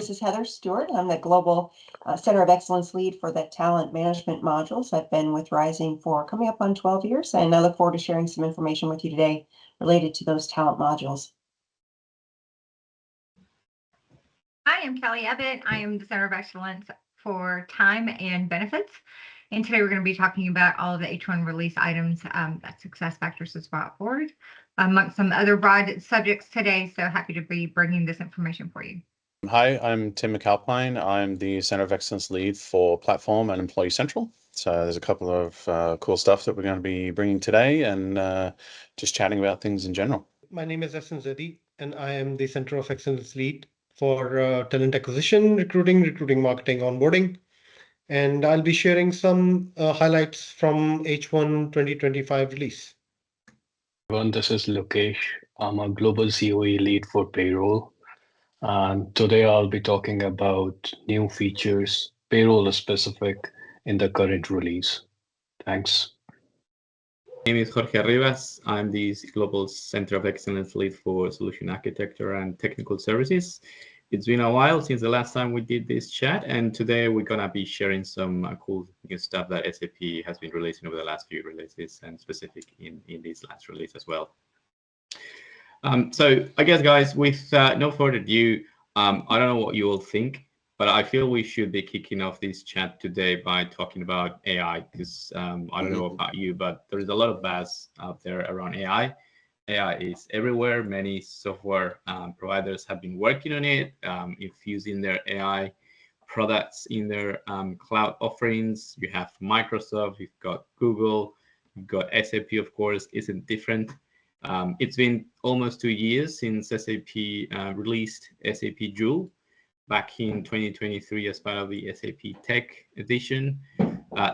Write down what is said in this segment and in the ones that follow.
this is Heather Stewart. I'm the Global Center of Excellence Lead for the Talent Management modules. I've been with Rizing for coming up on 12 years, and I look forward to sharing some information with you today related to those talent modules. Hi, I'm Kelly Ebbett. I am the Center of Excellence for Time and Benefits. And today we're going to be talking about all of the H1 release items that SuccessFactors has brought forward, amongst some other broad subjects today. So happy to be bringing this information for you. Hi, I'm Tim McAlpine. I'm the Center of Excellence Lead for Platform and Employee Central. So there's a couple of cool stuff that we're going to be bringing today and just chatting about things in general. My name is Ehsan Zedi, and I am the Center of Excellence Lead for Talent Acquisition, Recruiting, Marketing, Onboarding. And I'll be sharing some highlights from H1 2025 release. Everyone, this is Lokesh. I'm a Global COE Lead for Payroll. And today I'll be talking about new features, Payroll specific in the current release. Thanks. My name is Jorge Rivas. I'm the Global Center of Excellence Lead for Solution Architecture and Technical Services. It's been a while since the last time we did this chat, and today we're going to be sharing some cool new stuff that SAP has been releasing over the last few releases, and specific in this last release as well. So I guess, guys, with no further ado, I don't know what you all think, but I feel we should be kicking off this chat today by talking about AI, because I don't know about you, but there is a lot of buzz out there around AI. AI is everywhere. Many software providers have been working on it, infusing their AI products in their cloud offerings. You have Microsoft, you've got Google, you've got SAP, of course, isn't different. It's been almost 2 years since SAP released SAP Joule back in 2023 as part of the SAP Tech Edition.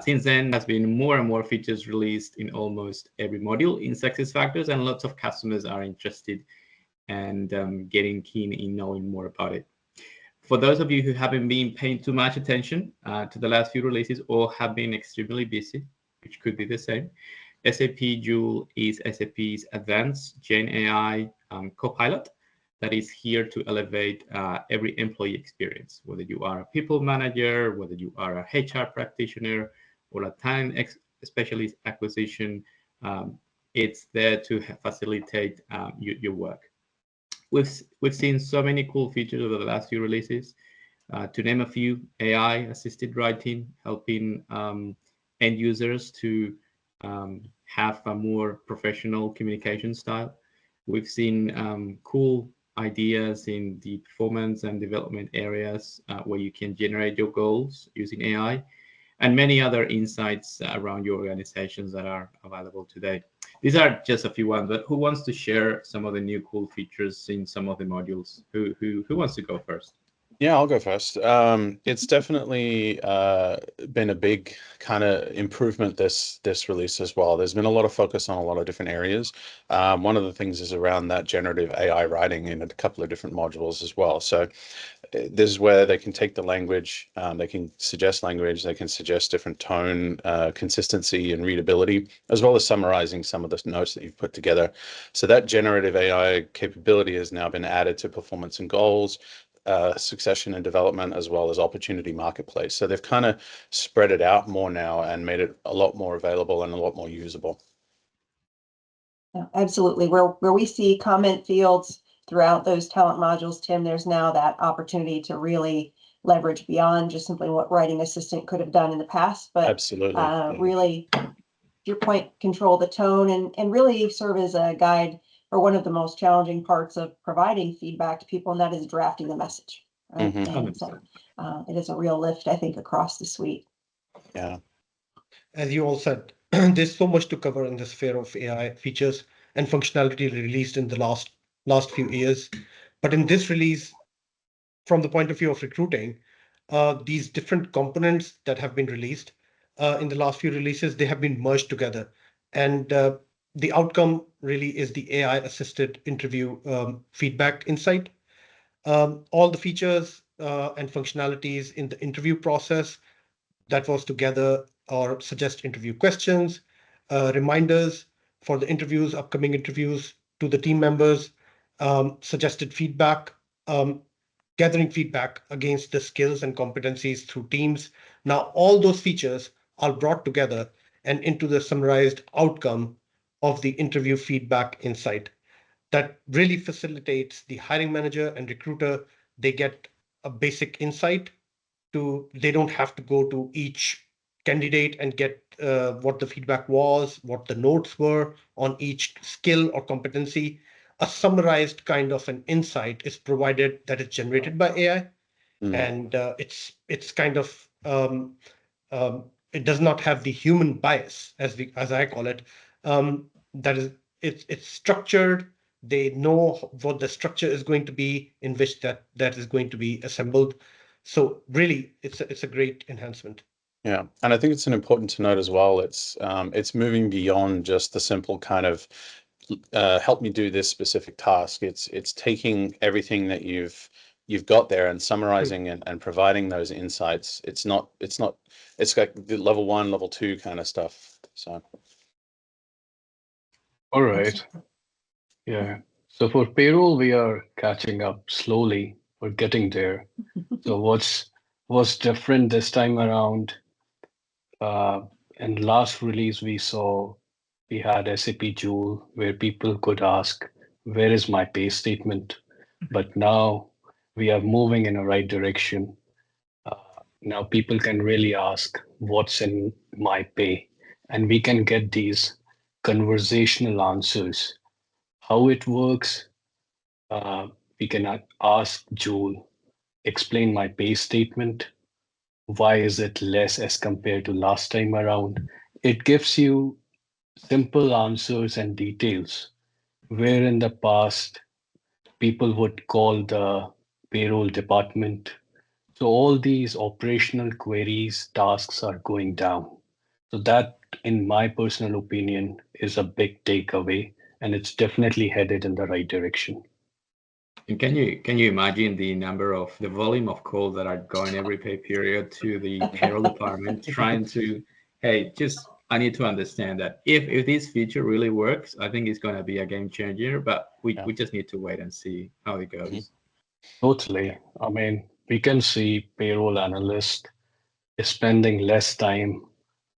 Since then, there's been more and more features released in almost every module in SuccessFactors, and lots of customers are interested and getting keen in knowing more about it. For those of you who haven't been paying too much attention to the last few releases or have been extremely busy, which could be the same, SAP Joule is SAP's advanced Gen AI copilot that is here to elevate every employee experience, whether you are a people manager, whether you are a HR practitioner, or a talent specialist acquisition. It's there to facilitate your work. We've seen so many cool features over the last few releases. To name a few, AI-assisted writing, helping end users to have a more professional communication style. We've seen cool ideas in the performance and development areas where you can generate your goals using AI, and many other insights around your organizations that are available today. These are just a few ones, but who wants to share some of the new cool features in some of the modules? Who wants to go first? Yeah, I'll go first. It's definitely been a big kind of improvement this release as well. There's been a lot of focus on a lot of different areas. One of the things is around that generative AI writing in a couple of different modules as well. So this is where they can take the language, they can suggest language, they can suggest different tone, consistency and readability, as well as summarizing some of the notes that you've put together. So that generative AI capability has now been added to performance and goals, succession and development, as well as opportunity marketplace. So they've kind of spread it out more now and made it a lot more available and a lot more usable. Yeah, absolutely. Where we see comment fields throughout those talent modules, Tim, there's now that opportunity to really leverage beyond just simply what Writing Assistant could have done in the past, but absolutely, really, to your point, control the tone and really serve as a guide for one of the most challenging parts of providing feedback to people, and that is drafting the message. Right? And so it is a real lift, I think, across the suite. Yeah. As you all said, there's so much to cover in this sphere of AI features and functionality released in the last few years. But in this release, from the point of view of recruiting, these different components that have been released in the last few releases, they have been merged together. And the outcome really is the AI-assisted interview feedback insight. All the features and functionalities in the interview process that was together or suggest interview questions, reminders for the interviews, upcoming interviews to the team members, suggested feedback, gathering feedback against the skills and competencies through teams. Now, all those features are brought together and into the summarized outcome of the interview feedback insight. That really facilitates the hiring manager and recruiter. They get a basic insight they don't have to go to each candidate and get what the feedback was, what the notes were on each skill or competency. A summarized kind of an insight is provided that is generated by AI, and it's kind of it does not have the human bias as I call it. That is, it's structured. They know what the structure is going to be in which that is going to be assembled. So really, it's a great enhancement. Yeah, and I think it's important to note as well. It's moving beyond just the simple kind of help me do this specific task. It's taking everything that you've got there and summarizing and providing those insights. It's like the level 1, level 2 kind of stuff. So. All right. Yeah. So for payroll, we are catching up slowly. We're getting there. So what's different this time around? In last release, we had SAP Joule where people could ask, where is my pay statement? But now we are moving in the right direction. Now people can really ask, what's in my pay? And we can get these conversational answers. How it works, we can ask Joule, explain my pay statement. Why is it less as compared to last time around? It gives you simple answers and details, where in the past people would call the payroll department. So all these operational queries, tasks are going down. So that, in my personal opinion, is a big takeaway, and it's definitely headed in the right direction. And can you imagine the volume of calls that are going every pay period to the payroll department trying to, hey, I need to understand that if this feature really works, I think it's going to be a game changer, but we just need to wait and see how it goes. Totally. I mean, we can see payroll analyst is spending less time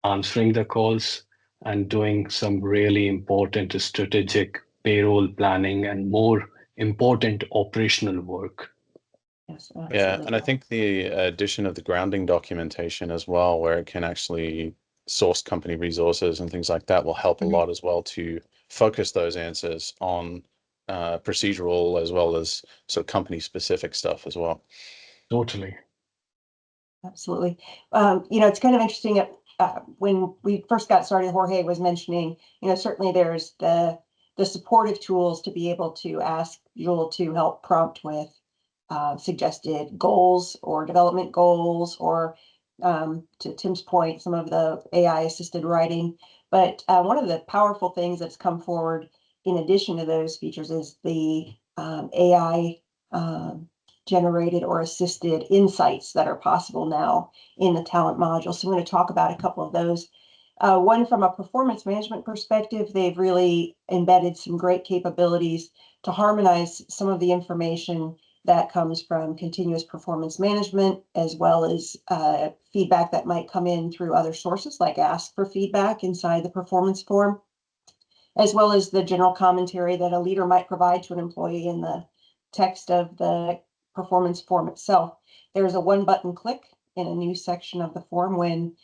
answering the calls and doing some really important strategic payroll planning and more important operational work. Yes, Yeah, and I think the addition of the grounding documentation as well, where it can actually source company resources and things like that, will help a lot as well to focus those answers on procedural as well as sort of company specific stuff as well. Totally. Absolutely. It's kind of interesting. When we first got started, Jorge was mentioning, certainly there's the supportive tools to be able to ask Joule to help prompt with suggested goals or development goals, or to Tim's point, some of the AI assisted writing. But one of the powerful things that's come forward in addition to those features is the AI generated or assisted insights that are possible now in the talent module. So I'm going to talk about a couple of those. One, from a performance management perspective, they've really embedded some great capabilities to harmonize some of the information that comes from continuous performance management, as well as feedback that might come in through other sources, like ask for feedback inside the performance form, as well as the general commentary that a leader might provide to an employee in the text of the performance form itself. There's a one-button click in a new section of the form when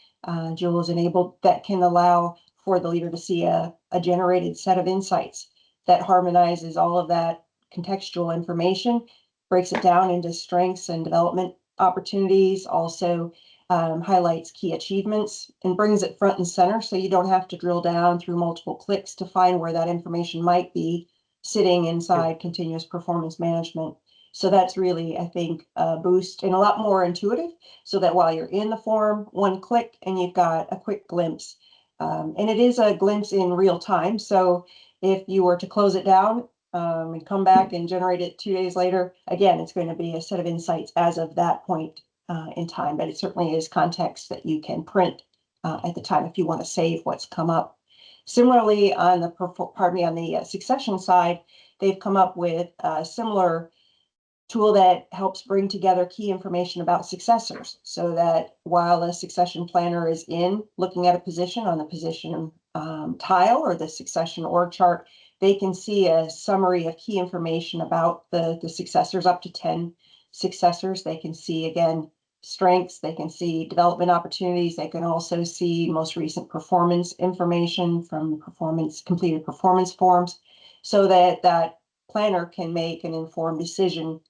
Joule is enabled that can allow for the leader to see a generated set of insights that harmonizes all of that contextual information, breaks it down into strengths and development opportunities, also highlights key achievements, and brings it front and center so you don't have to drill down through multiple clicks to find where that information might be sitting inside continuous performance management. So that's really, I think, a boost and a lot more intuitive, so that while you're in the form, one click and you've got a quick glimpse. And it is a glimpse in real time. So if you were to close it down and come back and generate it 2 days later, again, it's going to be a set of insights as of that point in time. But it certainly is context that you can print at the time if you want to save what's come up. Similarly, on the succession side, they've come up with similar tool that helps bring together key information about successors, so that while a succession planner is looking at a position on the position tile or the succession org chart, they can see a summary of key information about the successors, up to 10 successors. They can see, again, strengths, they can see development opportunities, they can also see most recent performance information from completed performance forms, so that that planner can make an informed decision,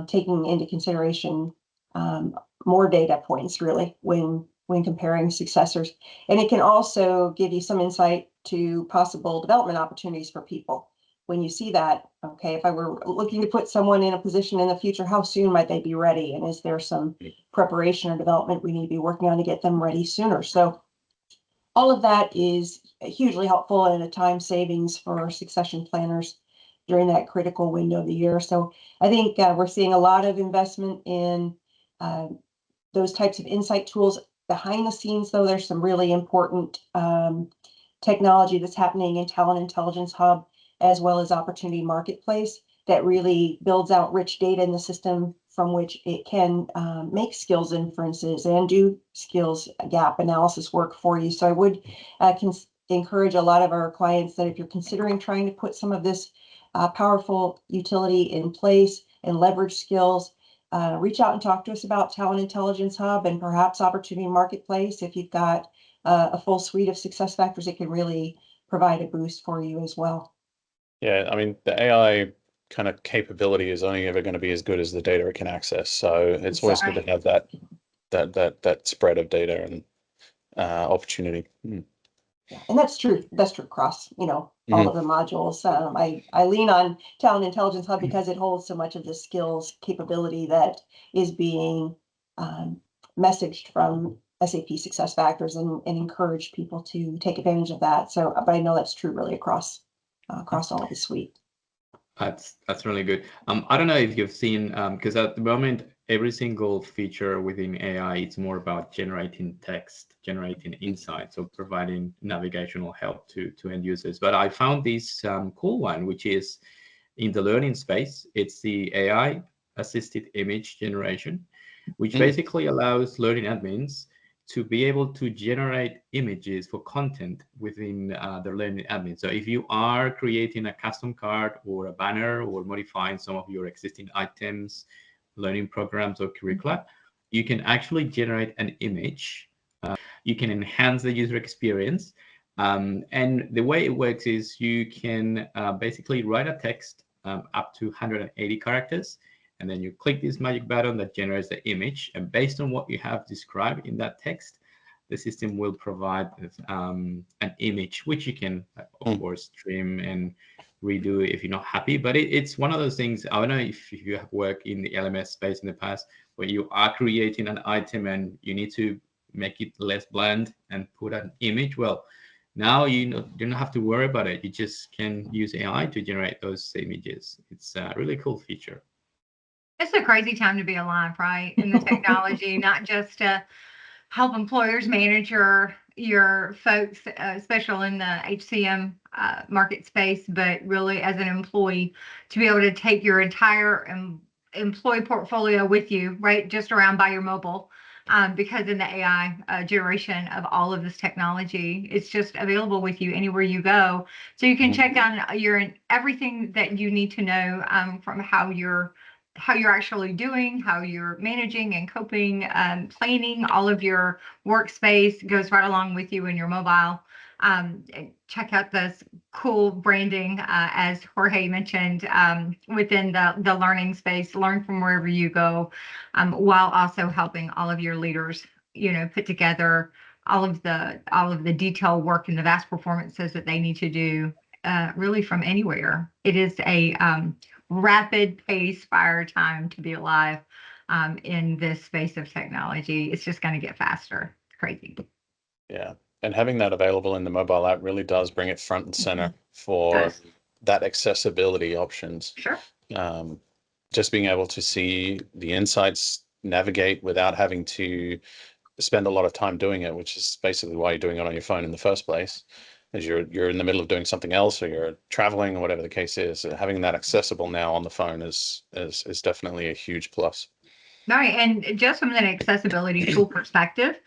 taking into consideration more data points, really, when comparing successors. And it can also give you some insight to possible development opportunities for people. When you see that, okay, if I were looking to put someone in a position in the future, how soon might they be ready? And is there some preparation or development we need to be working on to get them ready sooner? So all of that is hugely helpful and a time savings for succession planners during that critical window of the year. So I think we're seeing a lot of investment in those types of insight tools. Behind the scenes, though, there's some really important technology that's happening in Talent Intelligence Hub, as well as Opportunity Marketplace, that really builds out rich data in the system from which it can make skills inferences and do skills gap analysis work for you. So I would encourage a lot of our clients that if you're considering trying to put some of this powerful utility in place and leverage skills, reach out and talk to us about Talent Intelligence Hub and perhaps Opportunity Marketplace. If you've got a full suite of SuccessFactors, it can really provide a boost for you as well. Yeah, I mean, the AI kind of capability is only ever going to be as good as the data it can access. So it's always good to have that spread of data and opportunity. Yeah, and that's true. That's true across, all of the modules. I lean on Talent Intelligence Hub because it holds so much of the skills capability that is being messaged from SAP SuccessFactors, and encourage people to take advantage of that. So, but I know that's true really across all of the suite. That's really good. I don't know if you've seen, because at the moment, every single feature within AI, it's more about generating text, generating insights, or providing navigational help to end users. But I found this cool one, which is in the learning space. It's the AI assisted image generation, which basically allows learning admins to be able to generate images for content within the learning admin. So if you are creating a custom card or a banner or modifying some of your existing items, learning programs or curricula, you can actually generate an image. You can enhance the user experience. And the way it works is you can basically write a text up to 180 characters, and then you click this magic button that generates the image. And based on what you have described in that text, the system will provide an image, which you can, of course, trim and redo if you're not happy. But it's one of those things, I don't know if you have worked in the LMS space in the past, where you are creating an item and you need to make it less bland and put an image. Well, now you don't have to worry about it. You just can use AI to generate those images. It's a really cool feature. It's a crazy time to be alive, right? In the technology, not just to help employers manage your folks, especially in the HCM market space, but really as an employee to be able to take your entire employee portfolio with you, right? Just around by your mobile. Because in the AI generation of all of this technology, it's just available with you anywhere you go. So you can check on everything that you need to know from how you're actually doing, how you're managing and coping, planning. All of your workspace goes right along with you in your mobile. Check out this cool branding, as Jorge mentioned, within the learning space. Learn from wherever you go, while also helping all of your leaders, put together all of the detailed work and the vast performances that they need to do, really from anywhere. It is a rapid pace fire time to be alive in this space of technology. It's just going to get faster. It's crazy. Yeah. And having that available in the mobile app really does bring it front and center for that accessibility options. Sure. Just being able to see the insights, navigate without having to spend a lot of time doing it, which is basically why you're doing it on your phone in the first place. as you're in the middle of doing something else, or you're traveling, or whatever the case is. Having that accessible now on the phone is definitely a huge plus. Right, and just from an accessibility tool perspective,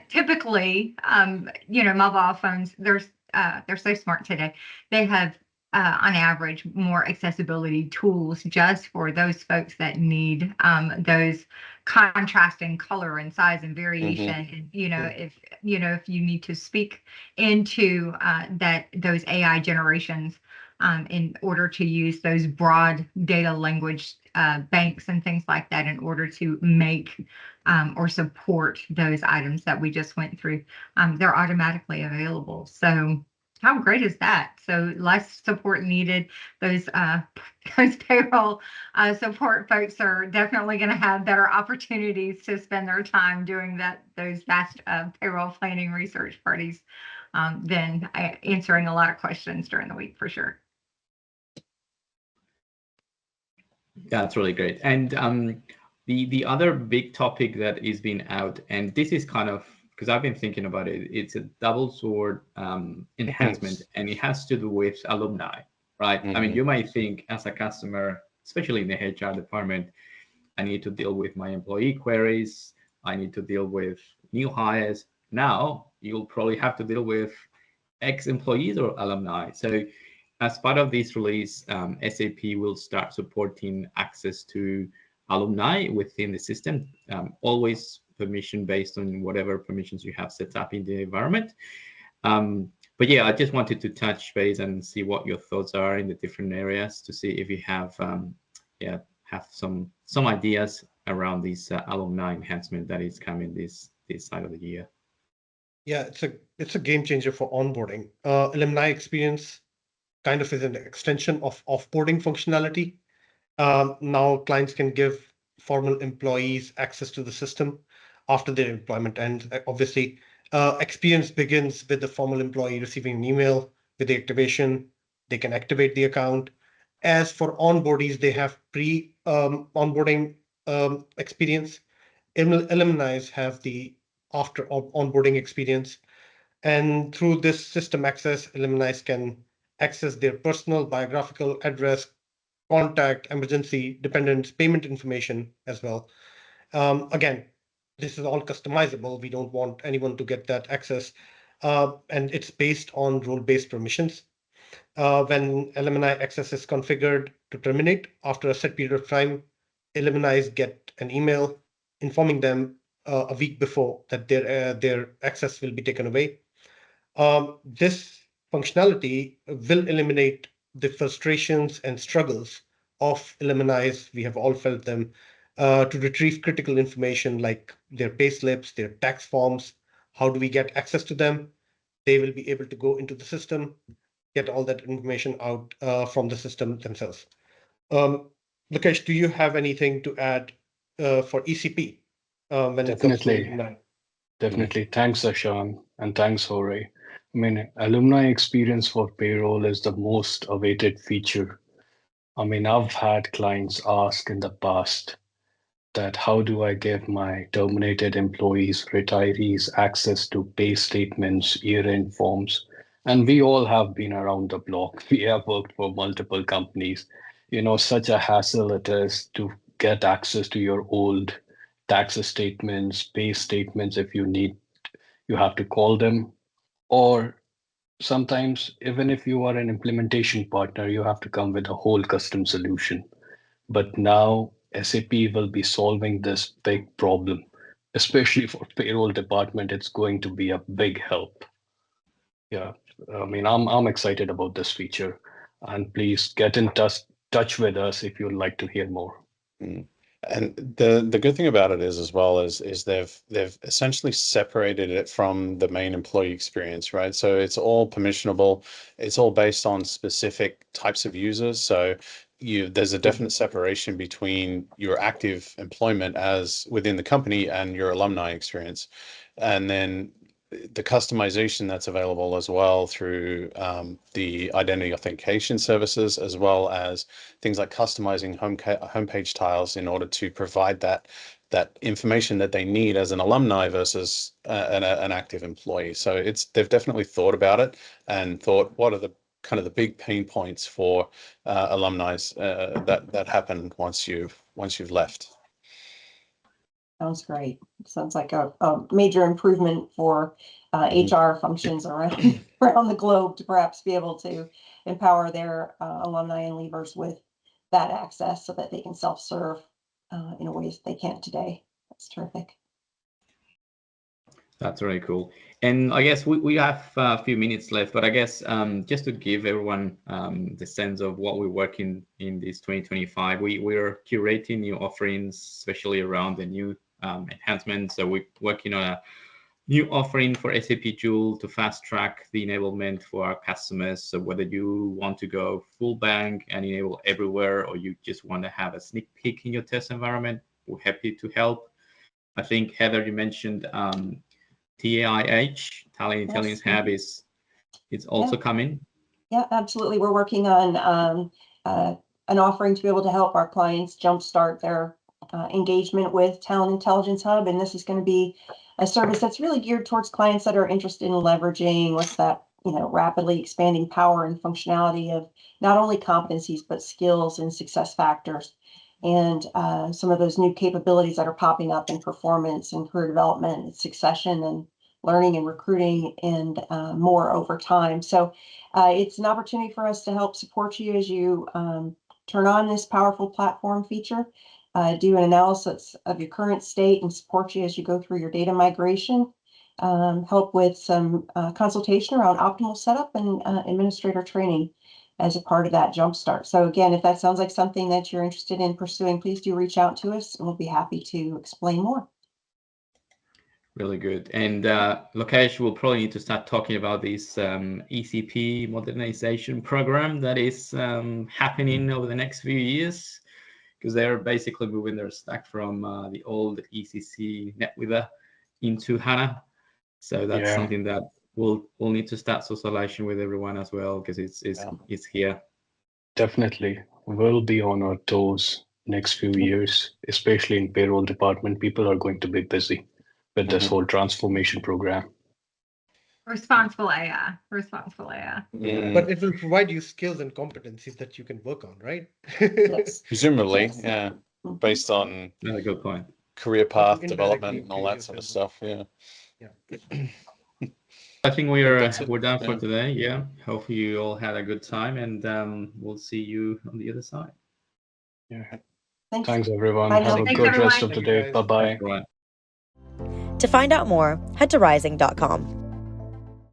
typically, mobile phones, they're so smart today. They have, on average, more accessibility tools just for those folks that need those contrasting color and size and variation. And if you need to speak into those AI generations, in order to use those broad data language banks and things like that in order to make or support those items that we just went through, they're automatically available. So how great is that? So less support needed. Those payroll support folks are definitely going to have better opportunities to spend their time doing those vast payroll planning research parties than answering a lot of questions during the week, for sure. Yeah, that's really great. And the other big topic that is being out, and this is kind of, because I've been thinking about it, it's a double sword enhancement, and it has to do with alumni, right? I mean, you might think as a customer, especially in the HR department, I need to deal with my employee queries, I need to deal with new hires. Now you'll probably have to deal with ex-employees or alumni. So as part of this release, SAP will start supporting access to alumni within the system, always permission based on whatever permissions you have set up in the environment. But yeah, I just wanted to touch base and see what your thoughts are in the different areas, to see if you have some ideas around this alumni enhancement that is coming this side of the year. Yeah, it's a game changer for onboarding. Alumni experience kind of is an extension of offboarding functionality. Now clients can give former employees access to the system after their employment. And obviously, experience begins with the formal employee receiving an email with the activation. They can activate the account. As for onboardees, they have pre-onboarding experience. Alumni have the after onboarding experience. And through this system access, alumni can access their personal biographical address, contact, emergency, dependents, payment information as well. Again, this is all customizable. We don't want anyone to get that access. And it's based on role-based permissions. When alumni access is configured to terminate after a set period of time, alumni get an email informing them a week before that their access will be taken away. This functionality will eliminate the frustrations and struggles of alumni. We have all felt them to retrieve critical information like their pay slips, their tax forms. How do we get access to them? They will be able to go into the system, get all that information out from the system themselves. Lukesh, do you have anything to add for ECP when it comes to alumni? Definitely. Thanks, Ashan, and thanks, Jorge. I mean, alumni experience for payroll is the most awaited feature. I mean, I've had clients ask in the past that how do I give my terminated employees, retirees access to pay statements, year-end forms? And we all have been around the block. We have worked for multiple companies. Such a hassle it is to get access to your old tax statements, pay statements. If you need, you have to call them. Or sometimes, even if you are an implementation partner, you have to come with a whole custom solution. But now SAP will be solving this big problem, especially for payroll department. It's going to be a big help. Yeah, I mean, I'm excited about this feature, and please get in touch with us if you'd like to hear more. And the good thing about it is as well is they've essentially separated it from the main employee experience, right? So it's all permissionable. It's all based on specific types of users. So there's a definite separation between your active employment as within the company and your alumni experience. And then the customization that's available as well through the identity authentication services, as well as things like customizing homepage tiles in order to provide that that information that they need as an alumni versus an active employee. So they've definitely thought about it and thought, what are the kind of the big pain points for alumni that happen once you've left. Sounds great. Sounds like a major improvement for HR functions around the globe to perhaps be able to empower their alumni and leavers with that access so that they can self-serve in a ways they can't today. That's terrific. That's very cool. And I guess we have a few minutes left, but I guess just to give everyone the sense of what we're working in this 2025, we're curating new offerings, especially around the new enhancements. So we're working on a new offering for SAP Joule to fast track the enablement for our customers. So whether you want to go full bank and enable everywhere, or you just want to have a sneak peek in your test environment, we're happy to help. I think, Heather, you mentioned TAIH, Talent Intelligence Hub, is also coming. Yeah, absolutely. We're working on an offering to be able to help our clients jumpstart their engagement with Talent Intelligence Hub. And this is going to be a service that's really geared towards clients that are interested in leveraging what's that, rapidly expanding power and functionality of not only competencies, but skills and success factors. And some of those new capabilities that are popping up in performance and career development and succession and learning and recruiting and more over time. So it's an opportunity for us to help support you as you turn on this powerful platform feature, do an analysis of your current state and support you as you go through your data migration, help with some consultation around optimal setup and administrator training as a part of that jumpstart. So again, if that sounds like something that you're interested in pursuing, please do reach out to us and we'll be happy to explain more. Really good. And Lokesh, we'll probably need to start talking about this ECP modernization program that is happening over the next few years, because they're basically moving their stack from the old ECC NetWeaver into HANA. So that's something that we'll need to start socialization with everyone as well, because it's here. Definitely. We'll be on our toes next few years, especially in payroll department. People are going to be busy with this whole transformation program. Responsible AI. But it will provide you skills and competencies that you can work on, right? Yes. Presumably, yeah, based on Another good point. career path development and all that sort of stuff. Yeah. I think we're done for Yeah. today. Yeah. Hopefully you all had a good time, and we'll see you on the other side. Yeah. Thanks. Thanks, everyone. Bye Have now. a Thanks, good everyone. rest of the day. Thank you, guys. Bye-bye. Right. To find out more, head to Rizing.com.